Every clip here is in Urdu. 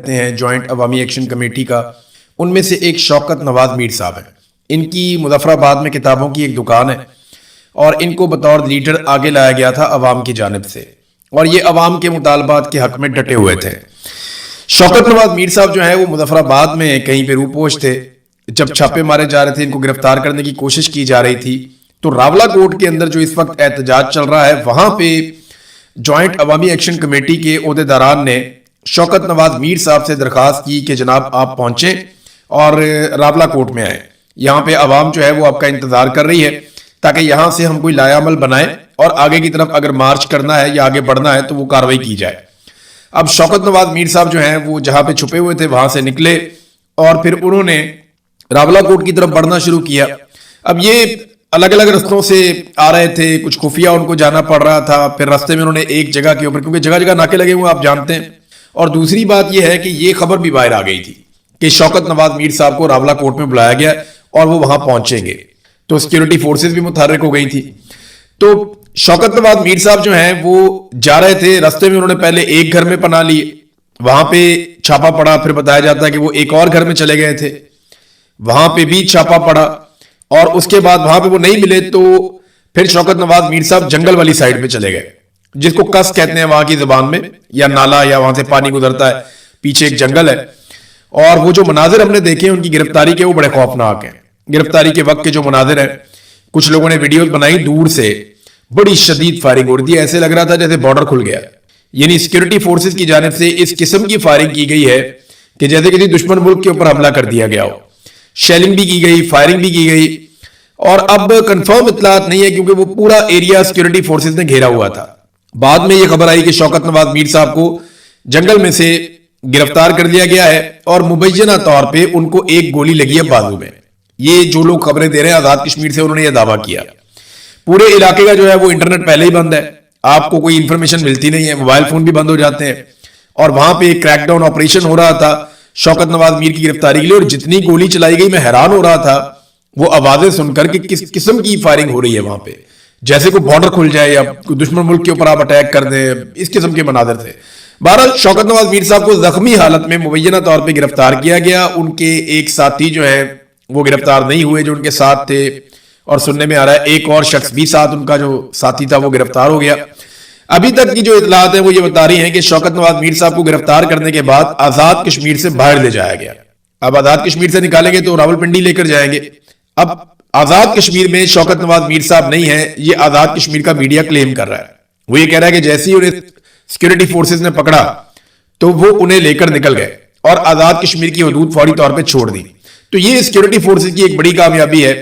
کہتے ہیں جوائنٹ عوامی ایکشن کمیٹی کا، ان میں سے ایک شوکت نواز میر صاحب ہیں. ان کی مظفر آباد میں کتابوں کی ایک دکان ہے اور ان کو بطور لیڈر آگے لایا گیا تھا عوام کی جانب سے، اور یہ عوام کے مطالبات کے حق میں ڈٹے ہوئے تھے. شوکت نواز میر صاحب جو ہیں وہ مظفر آباد میں کہیں پہ روپوش تھے. جب چھاپے مارے جا رہے تھے، ان کو گرفتار کرنے کی کوشش کی جا رہی تھی، تو راولہ کوٹ کے اندر جو اس وقت احتجاج چل رہا ہے وہاں پہ جوائنٹ عوامی ایکشن کمیٹی کے عہدیداران نے شوکت نواز میر صاحب سے درخواست کی کہ جناب آپ پہنچیں اور راولہ کوٹ میں آئیں. یہاں پہ عوام جو ہے وہ آپ کا انتظار کر رہی ہے تاکہ یہاں سے ہم کوئی لایا عمل بنائیں اور آگے کی طرف اگر مارچ کرنا ہے یا آگے بڑھنا ہے تو وہ کاروائی کی جائے. اب شوکت نواز میر صاحب جو ہیں وہ جہاں پہ چھپے ہوئے تھے وہاں سے نکلے اور پھر انہوں نے راولہ کوٹ کی طرف بڑھنا شروع کیا. اب یہ الگ الگ رستوں سے آ رہے تھے، کچھ خفیہ ان کو جانا پڑ رہا تھا. پھر راستے میں انہوں نے ایک جگہ کے اوپر، کیونکہ جگہ جگہ ناکے لگے ہوئے آپ جانتے ہیں، اور دوسری بات یہ ہے کہ یہ خبر بھی باہر آ گئی تھی کہ شوکت نواز میر صاحب کو راولہ کوٹ میں بلایا گیا اور وہ وہاں پہنچیں گے، تو سیکیورٹی فورسز بھی متحرک ہو گئی تھی. تو شوکت نواز میر صاحب جو ہیں وہ جا رہے تھے، راستے میں انہوں نے پہلے ایک گھر میں پناہ لی، وہاں پہ چھاپا پڑا. پھر بتایا جاتا ہے کہ وہ ایک اور گھر میں چلے گئے تھے، وہاں پہ بھی چھاپا پڑا، اور اس کے بعد وہاں پہ وہ نہیں ملے تو پھر شوکت نواز میر صاحب جنگل والی سائڈ پہ چلے گئے، جس کو کس کہتے ہیں وہاں کی زبان میں، یا نالا، یا وہاں سے پانی گزرتا ہے، پیچھے ایک جنگل ہے. اور وہ جو مناظر ہم نے دیکھے ان کی گرفتاری کے، وہ بڑے خوفناک ہیں. گرفتاری کے وقت کے جو مناظر ہیں، کچھ لوگوں نے ویڈیوز بنائی، دور سے بڑی شدید فائرنگ ہو رہی تھی، ایسے لگ رہا تھا جیسے بارڈر کھل گیا. یعنی سیکیورٹی فورسز کی جانب سے اس قسم کی فائرنگ کی گئی ہے کہ جیسے کسی دشمن ملک کے اوپر حملہ کر دیا گیا ہو. شیلنگ بھی کی گئی، فائرنگ بھی کی گئی، اور اب کنفرم اطلاعات نہیں ہے کیونکہ وہ پورا ایریا سیکیورٹی فورسز نے گھیرا ہوا تھا. بعد میں یہ خبر آئی کہ شوکت نواز میر صاحب کو جنگل میں سے گرفتار کر لیا گیا ہے اور مبینہ طور پہ ان کو ایک گولی لگی ہے بازو میں. یہ جو لوگ خبریں دے رہے ہیں آزاد کشمیر سے، انہوں نے یہ دعویٰ کیا. پورے علاقے کا جو ہے وہ انٹرنیٹ پہلے ہی بند ہے، آپ کو کوئی انفارمیشن ملتی نہیں ہے، موبائل فون بھی بند ہو جاتے ہیں، اور وہاں پہ ایک کریک ڈاؤن آپریشن ہو رہا تھا شوکت نواز میر کی گرفتاری کے لیے. اور جتنی گولی چلائی گئی میں حیران ہو رہا تھا وہ آوازیں سن کر کہ کس قسم کی فائرنگ ہو رہی ہے وہاں پہ، جیسے کوئی بارڈر کھل جائے یا کوئی دشمن ملک کے اوپر آپ اٹیک کر دیں، اس قسم کے مناظر تھے. بہرحال شوکت نواز میر صاحب کو زخمی حالت میں مبینہ طور پہ گرفتار کیا گیا. ان کے ایک ساتھی جو ہیں وہ گرفتار نہیں ہوئے جو ان کے ساتھ تھے، اور سننے میں آ رہا ہے ایک اور شخص بھی ساتھ ان کا جو ساتھی تھا وہ گرفتار ہو گیا. ابھی تک کی جو اطلاعات ہیں وہ یہ بتا رہی ہیں کہ شوکت نواز میر صاحب کو گرفتار کرنے کے بعد آزاد کشمیر سے باہر لے جایا گیا. اب آزاد کشمیر سے نکالیں گے تو راولپنڈی لے کر جائیں گے. اب آزاد کشمیر میں شوکت نواز میر صاحب نہیں ہے، یہ آزاد کشمیر کا میڈیا کلیم کر رہا ہے. وہ یہ کہہ رہا ہے کہ جیسے ہی انہیں سیکیورٹی فورسز نے پکڑا تو وہ انہیں لے کر نکل گئے اور آزاد کشمیر کی حدود فوری طور پہ چھوڑ دی. تو یہ سیکیورٹی فورسز کی ایک بڑی کامیابی ہے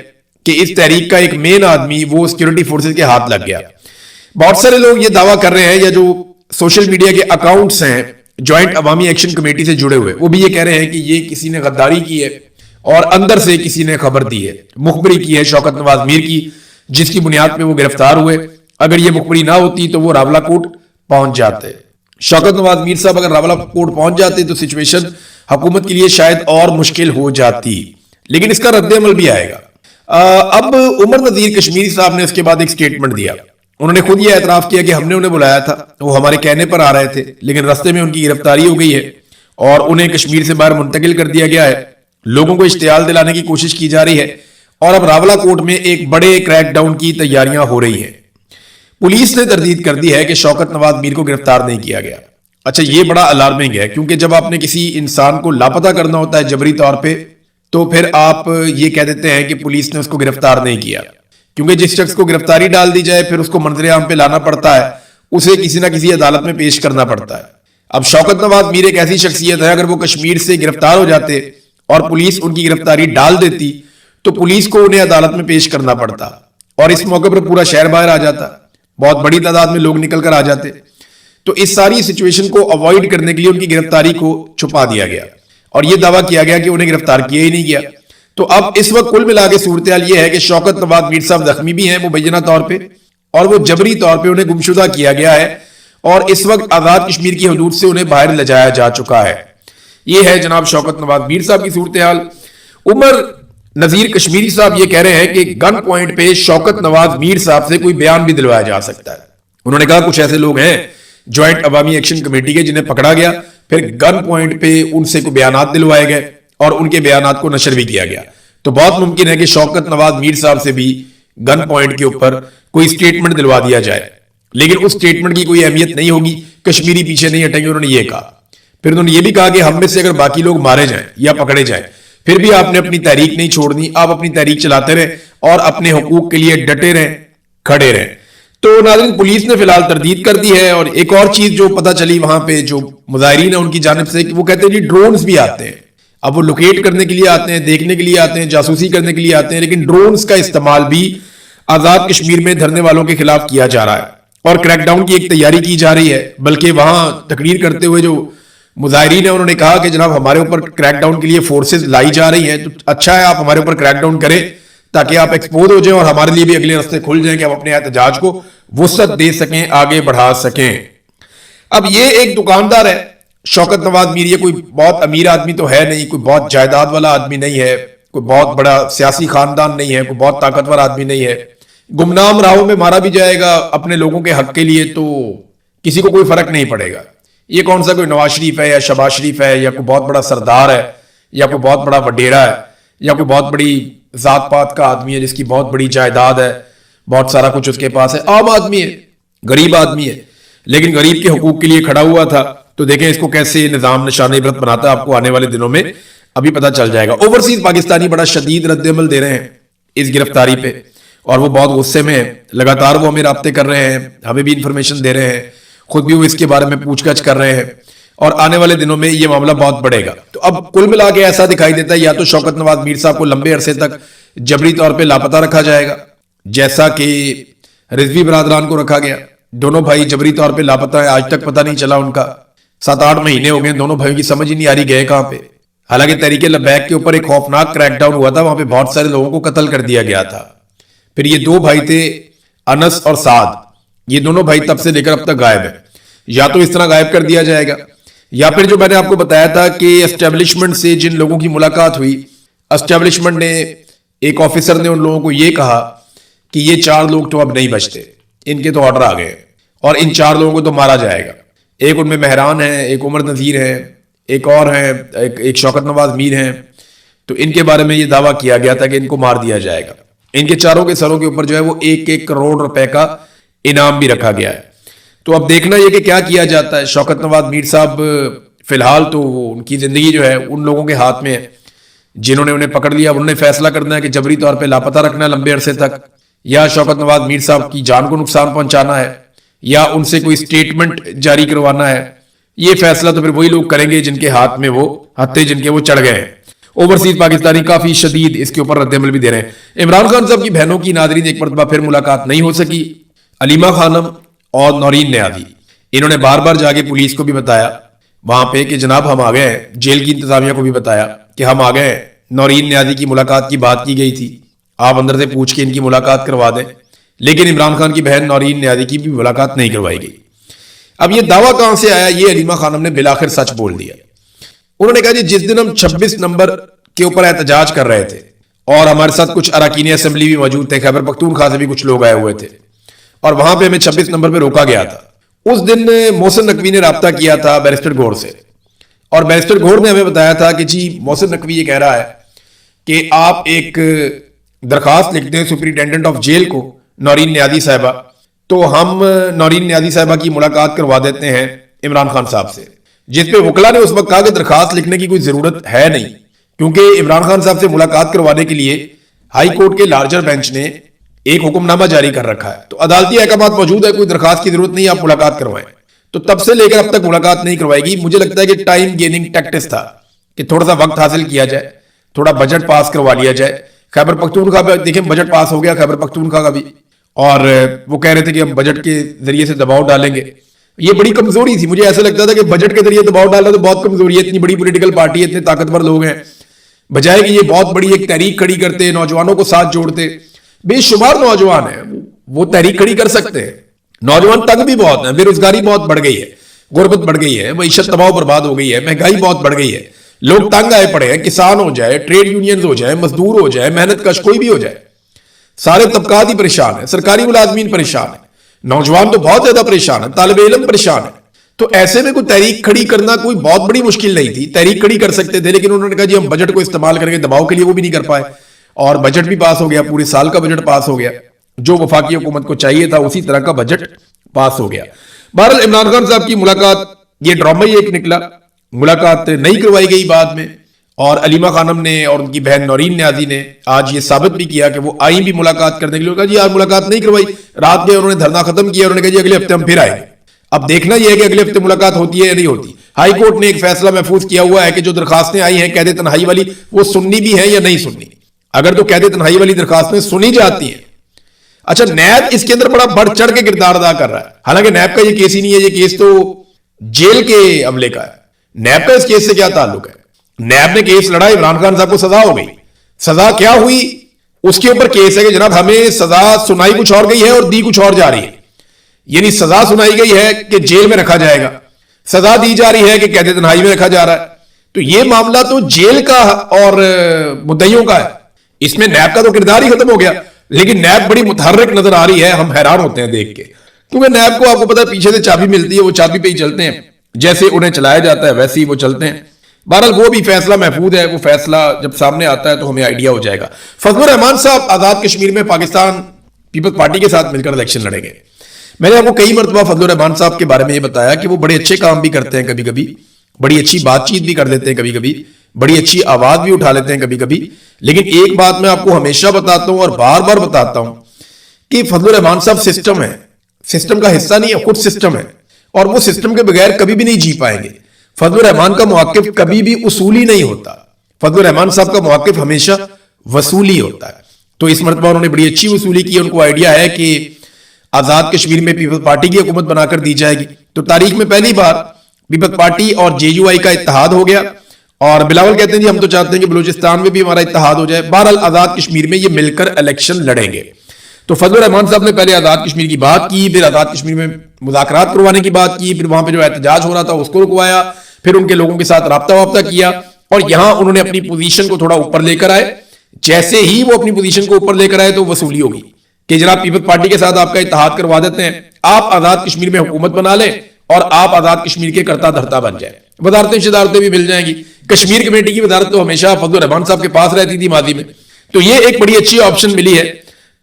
کہ اس تحریک کا ایک مین آدمی وہ سیکیورٹی فورسز کے ہاتھ لگ گیا. بہت سارے لوگ یہ دعویٰ کر رہے ہیں، یا جو سوشل میڈیا کے اکاؤنٹس ہیں جوائنٹ عوامی ایکشن کمیٹی سے جڑے ہوئے، وہ بھی یہ کہہ رہے ہیں کہ یہ کسی نے غداری کی ہے اور اندر سے کسی نے خبر دی ہے، مخبری کی ہے شوکت نواز میر کی، جس کی بنیاد پہ وہ گرفتار ہوئے. اگر یہ مخبری نہ ہوتی تو وہ راولہ کوٹ پہنچ جاتے. شوکت نواز میر صاحب اگر راولہ کوٹ پہنچ جاتے تو سچویشن حکومت کے لیے شاید اور مشکل ہو جاتی، لیکن اس کا رد عمل بھی آئے گا. اب عمر نذیر کشمیری صاحب نے اس کے بعد ایک سٹیٹمنٹ دیا. انہوں نے خود یہ اعتراف کیا کہ ہم نے انہیں بلایا تھا، وہ ہمارے کہنے پر آ رہے تھے، لیکن راستے میں ان کی گرفتاری ہو گئی ہے اور انہیں کشمیر سے باہر منتقل کر دیا گیا ہے. لوگوں کو اشتعال دلانے کی کوشش کی جا رہی ہے اور اب راولہ کوٹ میں ایک بڑے کریک ڈاؤن کی تیاریاں ہو رہی ہیں. پولیس نے تردید کر دی ہے کہ شوکت نواز میر کو گرفتار نہیں کیا گیا. اچھا، یہ بڑا الارمنگ ہے، کیونکہ جب آپ نے کسی انسان کو لاپتہ کرنا ہوتا ہے جبری طور پہ تو پھر آپ یہ کہہ دیتے ہیں کہ پولیس نے اس کو گرفتار نہیں کیا، کیونکہ جس شخص کو گرفتاری ڈال دی جائے پھر اس کو منظر عام پہ لانا پڑتا ہے، اسے کسی نہ کسی عدالت میں پیش کرنا پڑتا ہے. اب شوکت نواز میر ایک ایسی شخصیت ہے، اگر وہ کشمیر سے گرفتار ہو جاتے اور پولیس ان کی گرفتاری ڈال دیتی تو پولیس کو انہیں عدالت میں پیش کرنا پڑتا، اور اس موقع پر پورا شہر باہر آ جاتا، بہت بڑی تعداد میں لوگ نکل کر آ جاتے. تو اس ساری سچویشن کو اوائڈ کرنے کے لیے ان کی گرفتاری کو چھپا دیا گیا اور یہ دعویٰ کیا گیا کہ انہیں گرفتار کیا ہی نہیں گیا. تو اب اس وقت کل ملا کے صورتحال یہ ہے کہ شوکت نواز میر صاحب زخمی بھی ہیں مبینہ طور پہ، اور وہ جبری طور پہ انہیں گمشدہ کیا گیا ہے اور اس وقت آزاد کشمیر کی حدود سے انہیں باہر لے جایا جا چکا ہے. یہ ہے جناب شوکت نواز میر صاحب کی صورتحال. عمر نذیر کشمیری صاحب یہ کہہ رہے ہیں کہ گن پوائنٹ پہ شوکت نواز میر صاحب سے کوئی بیان بھی دلوایا جا سکتا ہے. انہوں نے کہا کچھ ایسے لوگ ہیں جوائنٹ عوامی ایکشن کمیٹی کے جنہیں پکڑا گیا پھر گن پوائنٹ پہ ان سے کوئی بیانات دلوائے گئے اور ان کے بیانات کو نشر بھی کیا گیا. تو بہت ممکن ہے کہ شوکت نواز میر صاحب سے بھی گن پوائنٹ کے اوپر کوئی سٹیٹمنٹ دلوا دیا جائے, لیکن اس سٹیٹمنٹ کی کوئی اہمیت نہیں ہوگی. کشمیری پیچھے نہیں ہٹیں گے, انہوں نے یہ کہا. پھر انہوں نے یہ بھی کہا کہ ہم میں سے اگر باقی لوگ مارے جائیں یا پکڑے جائیں پھر بھی آپ نے اپنی تحریک نہیں چھوڑنی, آپ اپنی تحریک چلاتے رہیں اور اپنے حقوق کے لیے ڈٹے رہیں, کھڑے رہیں. تو ناظرین, پولیس نے فی الحال تردید کر دی ہے. اور ایک اور چیز جو پتہ چلی وہاں پہ جو مظاہرین ہیں ان کی جانب سے, کہ وہ کہتے ہیں جی ڈرونز بھی آتے ہیں. اب وہ لوکیٹ کرنے کے لیے آتے ہیں, دیکھنے کے لیے آتے ہیں, جاسوسی کرنے کے لیے آتے ہیں, لیکن ڈرونز کا استعمال بھی آزاد کشمیر میں دھرنے والوں کے خلاف کیا جا رہا ہے اور کریک ڈاؤن کی ایک تیاری کی جا رہی ہے. بلکہ وہاں تقریر کرتے ہوئے جو مظاہرین ہیں انہوں نے کہا کہ جناب ہمارے اوپر کریک ڈاؤن کے لیے فورسز لائی جا رہی ہیں, تو اچھا ہے آپ ہمارے اوپر کریک ڈاؤن کریں تاکہ آپ ایکسپوز ہو جائیں اور ہمارے لیے بھی اگلے راستے کھل جائیں کہ ہم اپنے احتجاج کو وسعت دے سکیں, آگے بڑھا سکیں. اب یہ ایک دکاندار ہے شوکت نواز میر, یہ کوئی بہت امیر آدمی تو ہے نہیں, کوئی بہت جائیداد والا آدمی نہیں ہے, کوئی بہت بڑا سیاسی خاندان نہیں ہے, کوئی بہت طاقتور آدمی نہیں ہے. گمنام راہوں میں مارا بھی جائے گا اپنے لوگوں کے حق کے لیے تو کسی کو کوئی فرق نہیں پڑے گا. یہ کون سا کوئی نواز شریف ہے یا شہباز شریف ہے یا کوئی بہت بڑا سردار ہے یا کوئی بہت بڑا وڈیرا ہے یا کوئی بہت بڑی ذات پات کا آدمی ہے جس کی بہت بڑی جائیداد ہے, بہت سارا کچھ اس کے پاس ہے. عام آدمی ہے, غریب آدمی ہے, لیکن غریب کے حقوق کے لیے کھڑا ہوا تھا. تو دیکھیں اس کو کیسے نظام نشان عبرت بناتا ہے, آپ کو آنے والے دنوں میں ابھی پتہ چل جائے گا. اوورسیز پاکستانی بڑا شدید رد عمل دے رہے ہیں اس گرفتاری پہ اور وہ بہت غصے میں ہیں. لگاتار وہ ہمیں رابطے کر رہے ہیں, ہمیں بھی انفارمیشن دے رہے ہیں, خود بھی وہ اس کے بارے میں پوچھ گچھ کر رہے ہیں اور آنے والے دنوں میں یہ معاملہ بہت بڑھے گا. تو اب کل ملا کے ایسا دکھائی دیتا ہے یا تو شوکت نواز میر صاحب کو لمبے عرصے تک جبری طور پہ لاپتہ رکھا جائے گا جیسا کہ رضوی برادران کو رکھا گیا. دونوں بھائی جبری طور پہ لاپتہ ہیں, آج تک پتہ نہیں چلا ان کا. 7-8 مہینے ہو گئے, دونوں بھائیوں کی سمجھ ہی نہیں آ رہی گئے کہاں پہ. حالانکہ تحریک لبیک کے اوپر ایک خوفناک کریک ڈاؤن ہوا تھا, وہاں پہ بہت سارے لوگوں کو قتل کر دیا گیا تھا. پھر یہ 2 بھائی تھے انس اور سعد, یہ دونوں بھائی تب سے لے کر اب تک غائب ہیں. یا تو اس طرح غائب کر دیا جائے گا یا پھر جو میں نے آپ کو بتایا تھا کہ اسٹیبلشمنٹ سے جن لوگوں کی ملاقات ہوئی, اسٹیبلشمنٹ نے ایک آفیسر نے ان لوگوں کو یہ کہا کہ یہ 4 لوگ تو اب نہیں بچتے, ان کے تو آرڈر آ گئے اور ان 4 لوگوں کو تو مارا جائے گا. ایک ان میں مہران ہے, ایک عمر نذیر ہے, ایک اور ہیں, ایک شوکت نواز میر ہیں. تو ان کے بارے میں یہ دعویٰ کیا گیا تھا کہ ان کو مار دیا جائے گا. ان کے چاروں کے سروں کے اوپر جو ہے وہ 1-1 کروڑ روپے کا انعام بھی رکھا گیا ہے. تو اب دیکھنا یہ کہ کیا کیا جاتا ہے. شوکت نواز میر صاحب فی الحال تو ان کی زندگی جو ہے ان لوگوں کے ہاتھ میں ہے جنہوں نے انہیں پکڑ لیا. انہوں نے فیصلہ کرنا ہے کہ جبری طور پہ لاپتہ رکھنا ہے لمبے عرصے تک, یا شوکت نواز میر صاحب کی جان کو نقصان پہنچانا ہے, یا ان سے کوئی سٹیٹمنٹ جاری کروانا ہے. یہ فیصلہ تو پھر وہی لوگ کریں گے جن کے ہاتھ میں وہ ہتھے جن کے وہ چڑھ گئے ہیں. اوورسیز پاکستانی کافی شدید اس کے اوپر رد عمل بھی دے رہے ہیں. عمران خان صاحب کی بہنوں کی ناظرین ایک مرتبہ پھر ملاقات نہیں ہو سکی. علیمہ خانم اور نورین نیازی, انہوں نے بار بار جا کے پولیس کو بھی بتایا وہاں پہ کہ جناب ہم آ گئے ہیں, جیل کی انتظامیہ کو بھی بتایا کہ ہم آ گئے ہیں. نورین نیازی کی ملاقات کی بات کی گئی تھی, آپ اندر سے پوچھ کے ان کی ملاقات کروا دیں, لیکن عمران خان کی بہن نورین نیازی کی بھی ملاقات نہیں کروائی گئی. اب یہ دعویٰ کہاں سے آیا؟ یہ علیمہ خانم نے بالآخر سچ بول دیا. انہوں نے کہا جی جس دن ہم 26 نمبر کے اوپر احتجاج کر رہے تھے اور ہمارے ساتھ کچھ اراکین اسمبلی بھی موجود تھے, خیبر پختونخوا سے بھی کچھ لوگ آئے ہوئے تھے, اور وہاں پہ ہمیں 26 نمبر پہ روکا گیا تھا. اس دن محسن نقوی نے رابطہ کیا تھا بیرسٹر گور سے, اور بیرسٹر گور نے ہمیں بتایا تھا کہ جی محسن نقوی یہ کہہ رہا ہے کہ آپ ایک درخواست لکھ دیں سپرنٹینڈنٹ آف جیل کو, نورین نیازی صاحبہ, تو ہم نورین نیازی صاحبہ کی ملاقات کروا دیتے ہیں عمران خان صاحب سے. جس پہ وکلا نے اس وقت کہا کہ درخواست لکھنے کی کوئی ضرورت ہے نہیں, کیونکہ عمران خان صاحب سے ملاقات کروانے کے لیے ہائی کورٹ کے لارجر بینچ نے ایک حکم نامہ جاری کر رکھا ہے, تو عدالتی احکامات موجود ہے, کوئی درخواست کی ضرورت نہیں, آپ ملاقات کروائیں. تو تب سے لے کر اب تک ملاقات نہیں کروائے گی. مجھے لگتا ہے کہ ٹائم گیننگ ٹیکٹس تھا کہ تھوڑا سا وقت حاصل کیا جائے, تھوڑا بجٹ پاس کروا لیا جائے. خیبر پختونخوا پہ دیکھیں بجٹ پاس ہو گیا خیبر پختونخوا کا بھی, اور وہ کہہ رہے تھے کہ ہم بجٹ کے ذریعے سے دباؤ ڈالیں گے. یہ بڑی کمزوری تھی, مجھے ایسا لگتا تھا کہ بجٹ کے ذریعے دباؤ ڈالنا تو بہت کمزوری ہے, اتنی بڑی پولیٹیکل پارٹی ہے, اتنے طاقتور لوگ ہیں, بجائے کہ یہ بہت بڑی ایک تحریک کھڑی کرتے, نوجوانوں کو ساتھ جوڑتے. بے شمار نوجوان ہیں, وہ تحریک کھڑی کر سکتے ہیں. نوجوان تنگ بھی بہت ہیں, بے روزگاری بہت بڑھ گئی ہے, غربت بڑھ گئی ہے, معیشت تباہ برباد ہو گئی ہے, مہنگائی بہت بڑھ گئی ہے, لوگ تنگ آئے پڑے ہیں. کسان ہو جائے, ٹریڈ یونینز ہو جائے, مزدور ہو جائے, محنت کش کوئی بھی ہو جائے, سارے طبقات ہی پریشان ہیں. سرکاری ملازمین پریشان ہیں, نوجوان تو بہت زیادہ پریشان ہیں, طالب علم پریشان ہیں. تو ایسے میں کوئی تحریک کھڑی کرنا کوئی بہت بڑی مشکل نہیں تھی، تحریک کھڑی کر سکتے تھے، لیکن انہوں نے کہا جی ہم بجٹ کو استعمال کر کے دباؤ کے لیے وہ بھی نہیں کر پائے، اور بجٹ بھی پاس ہو گیا، پورے سال کا بجٹ پاس ہو گیا، جو وفاقی حکومت کو چاہیے تھا اسی طرح کا بجٹ پاس ہو گیا۔ بہرحال عمران خان صاحب کی ملاقات، یہ ڈرامہ ہی ایک نکلا، ملاقات نہیں کروائی گئی بعد میں، اور علیمہ خانم نے اور ان کی بہن نورین نیازی نے آج یہ ثابت بھی کیا کہ وہ آئی بھی ملاقات کرنے کے لیے، کہا جی آج ملاقات نہیں کروائی، رات میں انہوں نے دھرنا ختم کیا، انہوں نے کہا جی اگلے ہفتے ہم پھر آئیں گے۔ اب دیکھنا یہ ہے کہ اگلے ہفتے ملاقات ہوتی ہے یا نہیں ہوتی۔ ہائی کورٹ نے ایک فیصلہ محفوظ کیا ہوا ہے کہ جو درخواستیں آئی ہیں قید تنہائی والی، وہ سننی بھی ہیں یا نہیں سننی۔ اگر تو قید تنہائی والی درخواستیں سنی جاتی ہیں، اچھا نیب اس کے اندر بڑا بڑھ چڑھ کے کردار ادا کر رہا ہے، حالانکہ نیب کا یہ کیس ہی نہیں ہے، یہ کیس تو جیل کے عملے کا ہے۔ نیب کا اس کیس سے کیا تعلق ہے؟ نیب نے کیس لڑا، عمران خان صاحب کو سزا ہو گئی، سزا کیا ہوئی اس کے اوپر کیس ہے کہ جناب ہمیں سزا سنائی کچھ اور گئی ہے اور دی کچھ اور جا رہی ہے، یعنی سزا سنائی گئی ہے کہ جیل میں رکھا جائے گا، سزا دی جا رہی ہے کہ قید تنہائی میں رکھا جا رہا ہے۔ تو یہ معاملہ تو جیل کا اور مدعیوں کا ہے، اس میں نیب کا تو کردار ہی ختم ہو گیا، لیکن نیب بڑی متحرک نظر آ رہی ہے، ہم حیران ہوتے ہیں دیکھ کے، کیونکہ نیب کو آپ کو پتا ہے پیچھے سے چابی ملتی ہے، وہ چابی پہ ہی چلتے ہیں، جیسے انہیں چلایا جاتا ہے ویسے ہی وہ چلتے ہیں۔ بہرحال وہ بھی فیصلہ محفوظ ہے، وہ فیصلہ جب سامنے آتا ہے تو ہمیں آئیڈیا ہو جائے گا۔ فضل الرحمان صاحب آزاد کشمیر میں پاکستان پیپلز پارٹی کے ساتھ مل کر الیکشن لڑیں گے۔ میں نے آپ کو کئی مرتبہ فضل الرحمان صاحب کے بارے میں یہ بتایا کہ وہ بڑے اچھے کام بھی کرتے ہیں، کبھی کبھی بڑی اچھی بات چیت بھی کر لیتے ہیں، کبھی کبھی بڑی اچھی آواز بھی اٹھا لیتے ہیں کبھی کبھی، لیکن ایک بات میں آپ کو ہمیشہ بتاتا ہوں اور بار بار بتاتا ہوں کہ فضل الرحمان صاحب سسٹم ہے، سسٹم کا حصہ نہیں ہے، خود سسٹم ہے، اور وہ سسٹم کے بغیر کبھی بھی نہیں جی پائیں گے۔ فضل الرحمان کا موقف کبھی بھی اصولی نہیں ہوتا، فضل الرحمان صاحب کا موقف ہمیشہ وصولی ہوتا ہے۔ تو اس مرتبہ انہوں نے بڑی اچھی وصولی کی، ان کو آئیڈیا ہے کہ آزاد کشمیر میں پیپلز پارٹی کی حکومت بنا کر دی جائے گی، تو تاریخ میں پہلی بار پیپلز پارٹی اور جے یو آئی کا اتحاد ہو گیا، اور بلاول کہتے ہیں جی ہم تو چاہتے ہیں کہ بلوچستان میں بھی ہمارا اتحاد ہو جائے۔ بہرحال آزاد کشمیر میں یہ مل کر الیکشن لڑیں گے۔ تو فضل الرحمان صاحب نے پہلے آزاد کشمیر کی بات کی، پھر آزاد کشمیر میں مذاکرات کروانے کی بات کی، پھر وہاں پہ جو احتجاج ہو رہا تھا اس کو رکوایا، پھر ان کے لوگوں کے ساتھ رابطہ وابطہ کیا، اور یہاں انہوں نے اپنی پوزیشن کو تھوڑا اوپر لے کر آئے۔ جیسے ہی وہ اپنی پوزیشن کو اوپر لے کر آئے تو وصولی ہوگی کہ جناب پیپلز پارٹی کے ساتھ آپ کا اتحاد کروا دیتے ہیں، آپ آزاد کشمیر میں حکومت بنا لیں اور آپ آزاد کشمیر کے کرتا دھرتا بن جائیں، وزارتیں شدارتیں بھی مل جائیں گی۔ کشمیر کمیٹی کی وزارت تو ہمیشہ فضل الرحمان صاحب کے پاس رہتی تھی ماضی میں، تو یہ ایک بڑی اچھی آپشن ملی ہے۔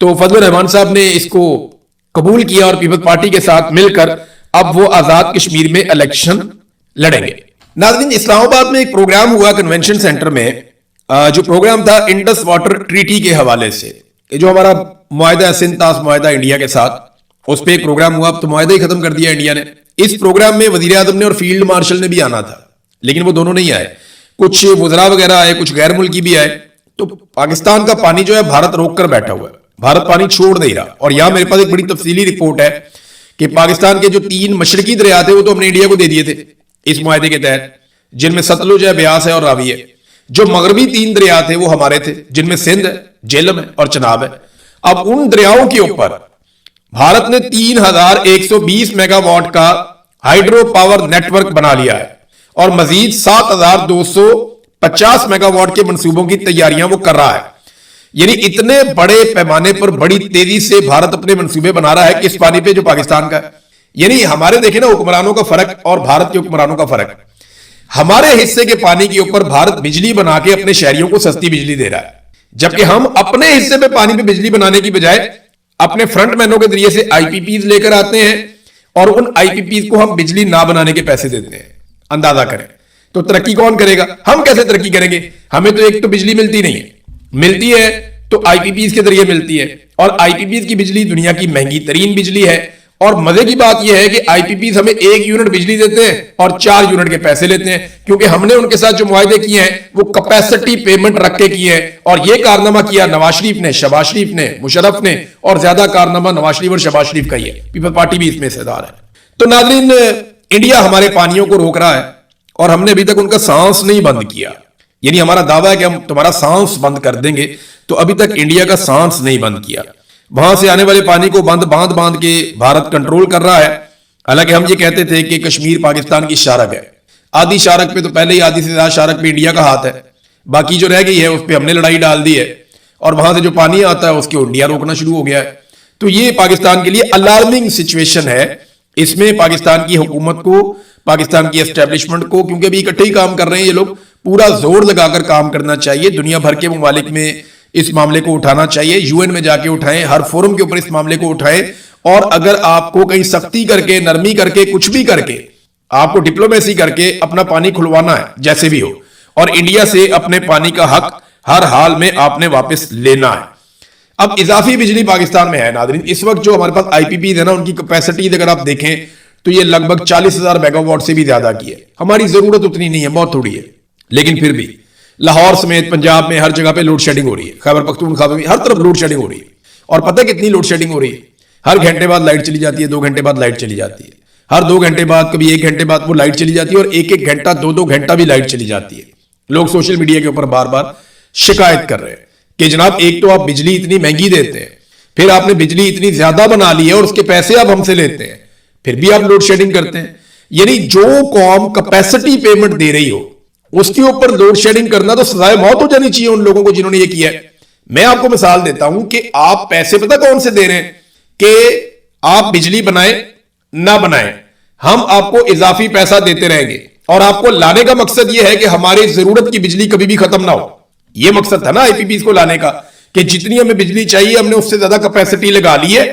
تو فضل الرحمان صاحب نے اس کو قبول کیا اور پیپلز پارٹی کے ساتھ مل کر اب وہ آزاد کشمیر میں الیکشن لڑیں گے۔ ناظرین، اسلام آباد میں ایک پروگرام ہوا کنونشن سینٹر میں، جو پروگرام تھا انڈس واٹر ٹریٹی کے حوالے سے، جو ہمارا معاہدہ سندھ طاس معاہدہ انڈیا کے ساتھ، اس پہ ایک پروگرام ہوا۔ اب تو معاہدہ ہی ختم کر دیا انڈیا نے۔ اس پروگرام میں وزیر اعظم نے اور فیلڈ مارشل نے بھی آنا تھا، لیکن وہ دونوں نہیں آئے، کچھ وزراء وغیرہ آئے، کچھ غیر ملکی بھی آئے۔ تو پاکستان کا پانی جو ہے بھارت روک کر بیٹھا ہوا ہے، بھارت پانی چھوڑ نہیں رہا، اور یہاں میرے پاس ایک بڑی تفصیلی رپورٹ ہے کہ پاکستان کے جو 3 مشرقی دریا تھے وہ تو ہم نے انڈیا کو دے دیے تھے اس معاہدے کے تحت، جن میں ستلج ہے، بیاس ہے اور راوی ہے۔ جو مغربی 3 دریا تھے وہ ہمارے تھے، جن میں سندھ ہے، جہلم ہے اور چناب ہے۔ اب ان دریاؤں کے اوپر بھارت نے 3120 میگا واٹ کا ہائیڈرو پاور نیٹ ورک بنا لیا ہے، اور مزید 7250 میگا واٹ کے منصوبوں کی تیاریاں وہ کر رہا ہے۔ یعنی اتنے بڑے پیمانے پر بڑی تیزی سے بھارت اپنے منصوبے بنا رہا ہے کس پانی پہ؟ جو پاکستان کا ہے۔ یعنی ہمارے دیکھیں نا حکمرانوں کا فرق اور بھارت کے حکمرانوں کا فرق، ہمارے حصے کے پانی کے اوپر بھارت بجلی بنا کے اپنے شہریوں کو سستی بجلی دے رہا ہے، جبکہ ہم اپنے حصے پہ پانی پہ بجلی بنانے کی بجائے اپنے فرنٹ مینوں کے ذریعے سے آئی پی پیز لے کر آتے ہیں، اور ان آئی پی پیز کو ہم بجلی نہ بنانے کے پیسے دیتے ہیں۔ اندازہ کریں تو ترقی کون کرے گا؟ ہم کیسے ترقی کریں گے؟ ہمیں تو ایک تو بجلی ملتی نہیں ہے، ملتی ہے تو آئی پی پیز کے ذریعے ملتی ہے، اور آئی پی پیز کی بجلی دنیا کی مہنگی ترین بجلی ہے۔ اور مزے کی بات یہ ہے کہ آئی پی پیز ہمیں 1 یونٹ بجلی دیتے ہیں اور 4 یونٹ کے پیسے لیتے ہیں، کیونکہ ہم نے ان کے ساتھ جو معاہدے کیے ہیں وہ کیپیسٹی پیمنٹ رکھ کے کیے ہیں۔ اور یہ کارنامہ کیا نواز شریف نے، شہباز شریف نے، مشرف نے، اور زیادہ کارنامہ نواز شریف اور شہباز شریف کا ہی ہے، پیپلز پارٹی بھی اس میں حصہ دار ہے۔ تو ناظرین، انڈیا ہمارے پانیوں کو روک رہا ہے اور ہم نے ابھی تک ان کا سانس نہیں بند کیا۔ یعنی ہمارا دعویٰ ہے کہ ہم تمہارا سانس بند کر دیں گے، تو ابھی تک انڈیا کا سانس نہیں بند کیا۔ وہاں سے آنے والے پانی کو باندھ کے بھارت کنٹرول کر رہا ہے۔ حالانکہ ہم یہ کہتے تھے کہ کشمیر پاکستان کی شارک ہے، آدھی شارک پہ تو پہلے ہی آدھی سے زیادہ شارک پہ انڈیا کا ہاتھ ہے، باقی جو رہ گئی ہے اس پہ ہم نے لڑائی ڈال دی ہے، اور وہاں سے جو پانی آتا ہے اس کو انڈیا روکنا شروع ہو گیا ہے۔ تو یہ پاکستان کے لیے الارمنگ سچویشن ہے اس میں پاکستان کی حکومت کو، پاکستان کی اسٹیبلشمنٹ کو، کیونکہ ابھی اکٹھے ہی کام کر رہے ہیں یہ لوگ، پورا زور لگا کر کام کرنا چاہیے. دنیا بھر کے ممالک میں اس معاملے کو اٹھانا چاہیے، یو این میں جا کے اٹھائیں، ہر فورم کے اوپر اس معاملے کو اٹھائیں. اور اگر آپ کو کہیں سختی کر کے، نرمی کر کے، کچھ بھی کر کے، آپ کو ڈپلومیسی کر کے اپنا پانی کھلوانا ہے جیسے بھی ہو، اور انڈیا سے اپنے پانی کا حق ہر حال میں آپ نے واپس لینا ہے. اب اضافی بجلی پاکستان میں ہے ناظرین. اس وقت جو ہمارے پاس آئی پی پیز ہے نا، ان کی کیپیسٹی اگر آپ دیکھیں تو یہ لگ بھگ 40,000 میگا واٹ سے بھی زیادہ کی ہے. ہماری ضرورت اتنی نہیں ہے، بہت تھوڑی ہے، لیکن پھر بھی لاہور سمیت پنجاب میں ہر جگہ پہ لوڈ شیڈنگ ہو رہی ہے. خیبر پختونخوا میں ہر طرف لوڈ شیڈنگ ہو رہی ہے. اور پتہ کتنی لوڈ شیڈنگ ہو رہی ہے؟ ہر گھنٹے بعد لائٹ چلی جاتی ہے، 2 گھنٹے بعد لائٹ چلی جاتی ہے، ہر 2 گھنٹے بعد، کبھی 1 گھنٹے بعد وہ لائٹ چلی جاتی ہے، اور 1 گھنٹہ 2 گھنٹہ بھی لائٹ چلی جاتی ہے. لوگ سوشل میڈیا کے اوپر بار بار شکایت کر رہے ہیں کہ جناب ایک تو آپ بجلی اتنی مہنگی دیتے ہیں، پھر آپ نے بجلی اتنی زیادہ بنا لی ہے اور اس کے پیسے آپ ہم سے لیتے ہیں، پھر بھی آپ لوڈ شیڈنگ کرتے ہیں. یعنی جو قوم کیپیسٹی پیمنٹ دے رہی ہو اس کے اوپر لوڈ شیڈنگ کرنا تو سزائے موت ہو جانی چاہیے ان لوگوں کو جنہوں نے یہ کیا ہے. میں آپ کو مثال دیتا ہوں کہ آپ پیسے پتہ کون سے دے رہے ہیں کہ آپ بجلی بنائیں نہ بنائیں، ہم آپ کو اضافی پیسہ دیتے رہیں گے، اور آپ کو لانے کا مقصد یہ ہے کہ ہماری ضرورت کی بجلی کبھی بھی ختم نہ ہو. یہ مقصد تھا نا آئی پی پیز کو لانے کا، کہ جتنی ہمیں بجلی چاہیے ہم نے اس سے زیادہ کیپیسٹی لگا لی ہے،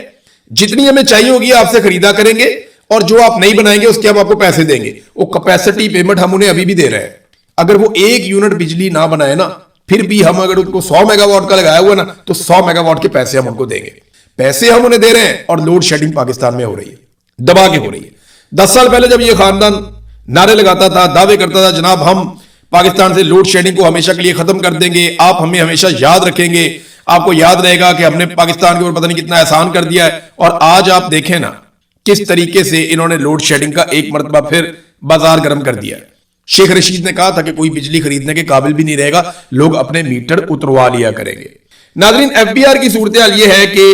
جتنی ہمیں چاہیے ہوگی آپ سے خریدا کریں گے، اور جو آپ نہیں بنائیں گے اس کے ہم آپ کو پیسے دیں گے. وہ کیپیسٹی پیمنٹ ہم انہیں ابھی بھی دے رہے ہیں. اگر وہ 1 یونٹ بجلی نہ بنائے نا، پھر بھی ہم اگر ان کو 100 میگا واٹ کا لگایا ہوا نا تو 100 میگا واٹ کے پیسے ہم ان کو دیں گے. پیسے ہم انہیں دے رہے ہیں، اور لوڈ شیڈنگ پاکستان میں ہو رہی ہے، دبا کے ہو رہی ہے. 10 سال پہلے جب یہ خاندان نعرے لگاتا تھا، دعوے کرتا تھا جناب ہم پاکستان سے لوڈ شیڈنگ کو ہمیشہ کے لیے ختم کر دیں گے، آپ ہمیں ہمیشہ یاد رکھیں گے، آپ کو یاد رہے گا کہ ہم نے پاکستان کے اوپر پتہ نہیں کتنا احسان کر دیا ہے. اور آج آپ دیکھیں نا کس طریقے سے انہوں نے لوڈ شیڈنگ کا ایک مرتبہ پھر بازار گرم کر دیا ہے. شیخ رشید نے کہا تھا کہ کوئی بجلی خریدنے کے قابل بھی نہیں رہے گا، لوگ اپنے میٹر اتروا لیا کریں گے. ناظرین ایف بی آر کی صورتحال یہ ہے کہ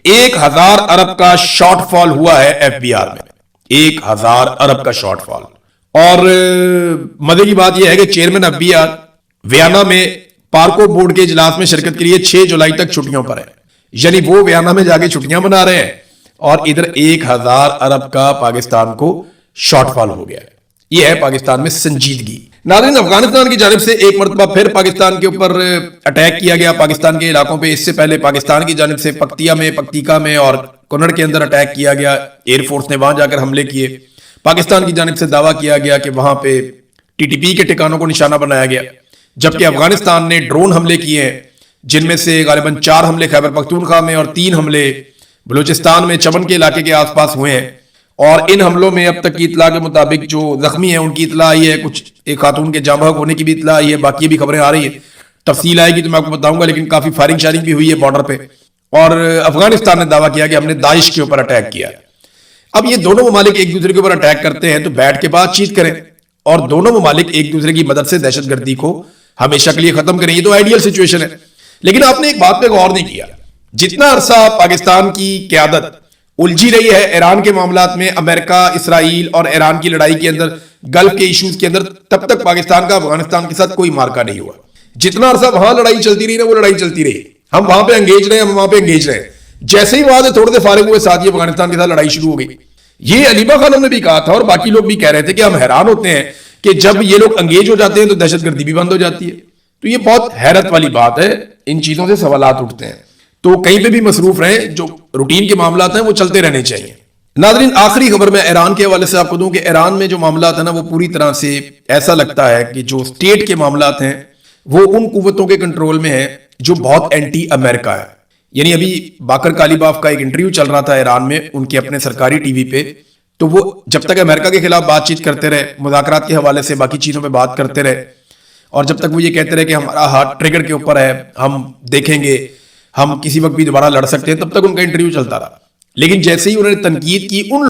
1,000 ارب کا شارٹ فال ہوا ہے ایف بی آر میں، 1,000 ارب کا شارٹ فال. اور مزے کی بات یہ ہے کہ chairman F B R Vienna میں پارکو بورڈ کے اجلاس میں شرکت کے لیے 6 جولائی تک چھٹیوں پر ہے. یعنی وہ ویانا میں جا کے چھٹیاں منا رہے ہیں، اور ادھر 1,000 ارب کا پاکستان کو شارٹ فال ہو گیا ہے. یہ ہے پاکستان میں سنجیدگی. ناظرین افغانستان کی جانب سے ایک مرتبہ پھر پاکستان کے اوپر اٹیک کیا گیا، پاکستان کے علاقوں پہ. اس سے پہلے پاکستان کی جانب سے پکتیکا میں اور کنڑ کے اندر اٹیک کیا گیا، ایئر فورس نے وہاں جا کر حملے کیے. پاکستان کی جانب سے دعویٰ کیا گیا کہ وہاں پہ ٹی ٹی پی کے ٹھکانوں کو نشانہ بنایا گیا، جبکہ افغانستان نے ڈرون حملے کیے ہیں، جن میں سے غالباً 4 حملے خیبر پختونخوا میں اور 3 حملے بلوچستان میں چمن کے علاقے کے آس پاس ہوئے ہیں. اور ان حملوں میں اب تک کی اطلاع کے مطابق جو زخمی ہیں ان کی اطلاع آئی ہے، کچھ ایک خاتون کے جاں بحق ہونے کی بھی اطلاع آئی ہے. باقی بھی خبریں آ رہی ہیں، تفصیل آئے گی تو میں آپ کو بتاؤں گا. لیکن کافی فائرنگ شائرنگ بھی ہوئی ہے بارڈر پہ، اور افغانستان نے دعویٰ کیا کہ ہم نے داعش کے اوپر اٹیک کیا ہے. اب یہ دونوں ممالک ایک دوسرے کے اوپر اٹیک کرتے ہیں تو بیٹھ کے بات چیت کریں، اور دونوں ممالک ایک دوسرے کی مدد سے دہشت گردی کو ہمیشہ کے لیے ختم کریں. یہ تو آئیڈیل سچویشن ہے. لیکن آپ نے ایک بات پہ غور نہیں کیا، جتنا عرصہ پاکستان کی قیادت الجھی رہی ہے ایران کے معاملات میں، امریکہ، اسرائیل اور ایران کی لڑائی کے اندر، گلف کے ایشوز کے اندر، تب تک پاکستان کا افغانستان کے ساتھ کوئی مارکا نہیں ہوا. جتنا عرصہ وہاں لڑائی چلتی رہی نا، وہ لڑائی چلتی رہی، ہم وہاں پہ انگیج رہے، ہم وہاں پہ انگیج رہے. جیسے ہی وہاں سے تھوڑے سے فارغ ہوئے، ساتھ ہی افغانستان کے ساتھ لڑائی شروع ہو گئی. یہ علیمہ خانم نے بھی کہا تھا، اور باقی لوگ بھی کہہ رہے تھے کہ ہم حیران ہوتے ہیں کہ جب یہ لوگ انگیج ہو جاتے ہیں تو دہشت گردی بھی بند ہو جاتی ہے. تو یہ بہت حیرت والی بات ہے، ان چیزوں سے سوالات اٹھتے ہیں. تو کہیں پہ بھی مصروف رہیں، جو روٹین کے معاملات ہیں وہ چلتے رہنے چاہیے. ناظرین آخری خبر میں ایران کے حوالے سے آپ کو دوں کہ ایران میں جو معاملات ہیں نا، وہ پوری طرح سے ایسا لگتا ہے کہ جو اسٹیٹ کے معاملات ہیں وہ ان قوتوں کے کنٹرول میں ہیں جو بہت اینٹی امریکہ ہے. یعنی ابھی باقر کالیباف کا ایک انٹرویو چل رہا تھا ایران میں، ان کے اپنے سرکاری ٹی وی پہ، تو وہ جب تک امریکہ کے خلاف بات چیت کرتے رہے، مذاکرات کے حوالے سے باقی چیزوں پہ بات کرتے رہے، اور جب تک وہ یہ کہتے رہے کہ ہمارا ہاتھ ٹریگر کے اوپر ہے، ہم دیکھیں گے، ہم کسی وقت بھی دوبارہ لڑ سکتے ہیں، تب تک ان کا انٹرویو چلتا رہا. لیکن جیسے ہی انہوں نے تنقید کی ان